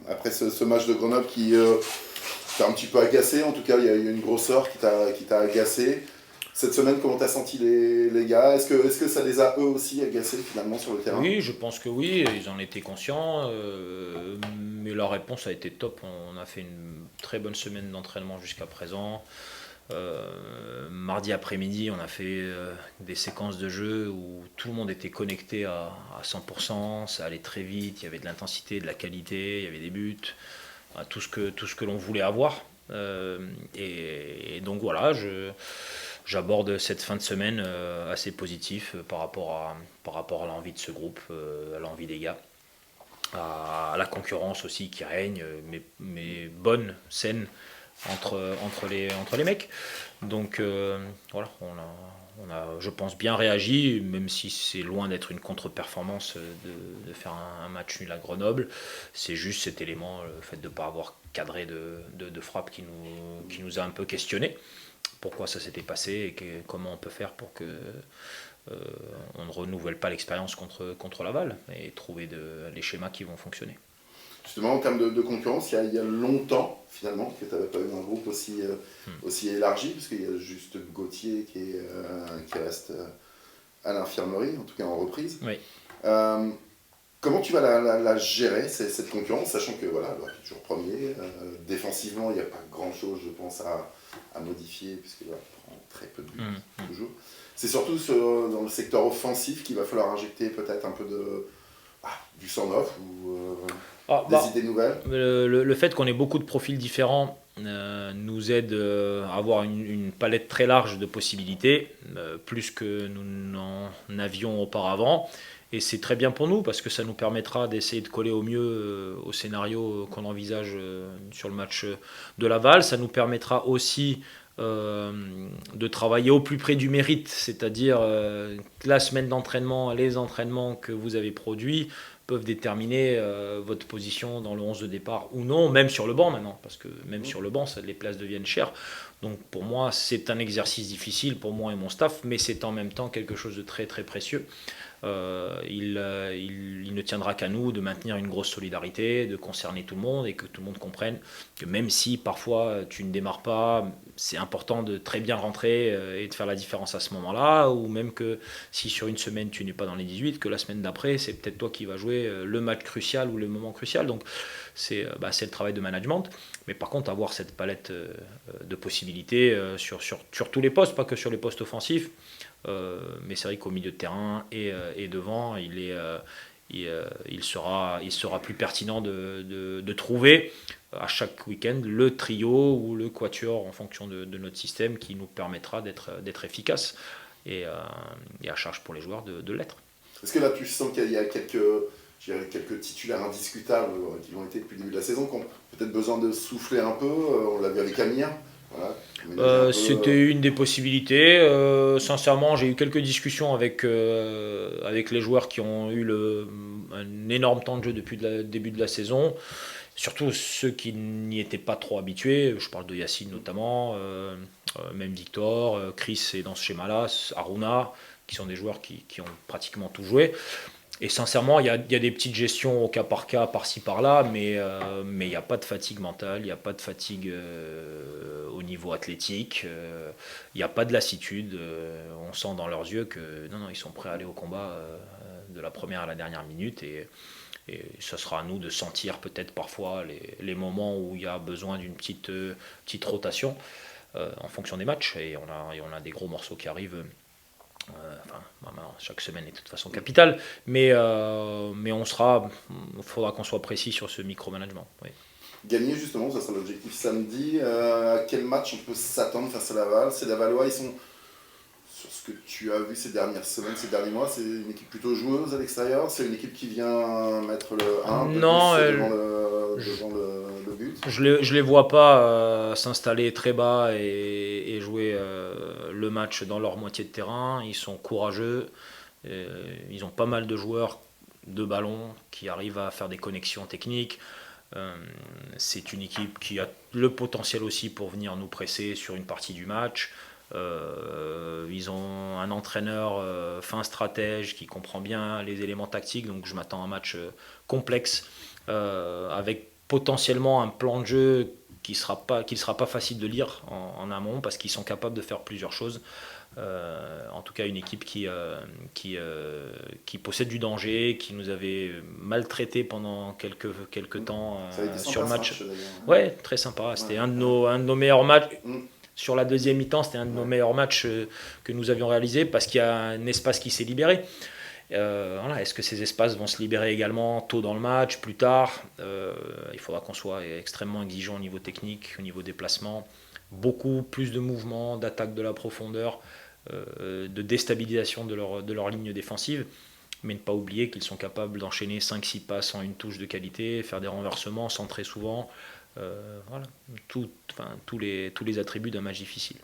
après ce match de Grenoble qui t'a un petit peu agacé, en tout cas il y a eu une grosseur qui t'a agacé. Cette semaine, comment t'as senti les gars? Est-ce que ça les a eux aussi agacés finalement sur le terrain? Oui, je pense que oui, ils en étaient conscients, mais leur réponse a été top. On a fait une très bonne semaine d'entraînement jusqu'à présent. Mardi après-midi, on a fait des séquences de jeu où tout le monde était connecté à 100%, ça allait très vite, il y avait de l'intensité, de la qualité, il y avait des buts, tout ce que l'on voulait avoir. Et donc voilà, j'aborde cette fin de semaine assez positif par rapport à l'envie de ce groupe, à l'envie des gars, à la concurrence aussi qui règne, mais bonne, saine entre les mecs. Donc voilà, je pense, bien réagi, même si c'est loin d'être une contre-performance de faire un match nul à Grenoble. C'est juste cet élément, le fait de ne pas avoir cadré de frappe qui nous a un peu questionné. Pourquoi ça s'était passé et comment on peut faire pour que on ne renouvelle pas l'expérience contre Laval et trouver les schémas qui vont fonctionner. Justement, en termes de concurrence, il y a longtemps, finalement, que tu n'avais pas eu un groupe aussi élargi, parce qu'il y a juste Gauthier qui reste à l'infirmerie, en tout cas en reprise. Oui. Euh, Comment tu vas la gérer, cette concurrence, sachant que voilà, tu es toujours premier. Défensivement, il n'y a pas grand-chose, je pense, à modifier, puisque voilà, tu prends très peu de buts, toujours. C'est surtout dans le secteur offensif qu'il va falloir injecter peut-être un peu du sang neuf ou des idées nouvelles. Le fait qu'on ait beaucoup de profils différents nous aide à avoir une palette très large de possibilités, plus que nous n'en avions auparavant. Et c'est très bien pour nous parce que ça nous permettra d'essayer de coller au mieux au scénario qu'on envisage sur le match de Laval. Ça nous permettra aussi de travailler au plus près du mérite, c'est-à-dire la semaine d'entraînement, les entraînements que vous avez produits peuvent déterminer votre position dans le 11 de départ ou non, même sur le banc maintenant, parce que même sur le banc, les places deviennent chères. Donc pour moi, c'est un exercice difficile pour moi et mon staff, mais c'est en même temps quelque chose de très très précieux. Il ne tiendra qu'à nous de maintenir une grosse solidarité, de concerner tout le monde et que tout le monde comprenne que même si parfois tu ne démarres pas, c'est important de très bien rentrer et de faire la différence à ce moment-là, ou même que si sur une semaine tu n'es pas dans les 18, que la semaine d'après c'est peut-être toi qui vas jouer le match crucial ou le moment crucial. Donc c'est le travail de management. Mais par contre, avoir cette palette de possibilités sur tous les postes, pas que sur les postes offensifs, mais c'est vrai qu'au milieu de terrain et devant, il sera plus pertinent de trouver à chaque week-end le trio ou le quatuor en fonction de notre système qui nous permettra d'être efficace et à charge pour les joueurs de l'être. Est-ce que là, tu sens qu'il y a quelques titulaires indiscutables qui l'ont été depuis le début de la saison, qui ont peut-être besoin de souffler un peu? On l'a vu avec Amir. Voilà, C'était une des possibilités. Sincèrement, j'ai eu quelques discussions avec les joueurs qui ont eu un énorme temps de jeu depuis le début de la saison. Surtout ceux qui n'y étaient pas trop habitués. Je parle de Yacine notamment, même Victor, Chris est dans ce schéma-là, Aruna, qui sont des joueurs qui ont pratiquement tout joué. Et sincèrement, il y a des petites gestions au cas, par-ci, par-là, mais il n'y a pas de fatigue mentale, il n'y a pas de fatigue au niveau athlétique, il n'y a pas de lassitude. On sent dans leurs yeux que non, ils sont prêts à aller au combat de la première à la dernière minute. Et ce sera à nous de sentir peut-être parfois les moments où il y a besoin d'une petite rotation en fonction des matchs. Et on a des gros morceaux qui arrivent. Chaque semaine est de toute façon capitale, mais il faudra qu'on soit précis sur ce micromanagement. Oui. Gagner justement, ça sera l'objectif samedi. À quel match on peut s'attendre face à Laval? Ces Lavallois, ils sont, sur ce que tu as vu ces dernières semaines, ces derniers mois, c'est une équipe plutôt joueuse à l'extérieur? C'est une équipe qui vient mettre le 1 un peu Non, plus devant le but? je les vois pas s'installer très bas et jouer le match dans leur moitié de terrain. Ils sont courageux, ils ont pas mal de joueurs de ballon qui arrivent à faire des connexions techniques. C'est une équipe qui a le potentiel aussi pour venir nous presser sur une partie du match. Ils ont un entraîneur fin stratège qui comprend bien les éléments tactiques, donc je m'attends à un match complexe avec potentiellement un plan de jeu qui sera pas facile de lire en amont, parce qu'ils sont capables de faire plusieurs choses. En tout cas, une équipe qui possède du danger, qui nous avait maltraité pendant quelques temps sur le match. Ouais, très sympa. C'était un de nos meilleurs matchs. Sur la deuxième mi-temps, c'était un de nos meilleurs matchs que nous avions réalisé, parce qu'il y a un espace qui s'est libéré. Voilà. Est-ce que ces espaces vont se libérer également tôt dans le match, plus tard? Il faudra qu'on soit extrêmement exigeant au niveau technique, au niveau des placements. Beaucoup plus de mouvements, d'attaque de la profondeur, de déstabilisation de leur ligne défensive. Mais ne pas oublier qu'ils sont capables d'enchaîner 5-6 passes en une touche de qualité, faire des renversements, centrer souvent. Voilà. Tous les attributs d'un match difficile.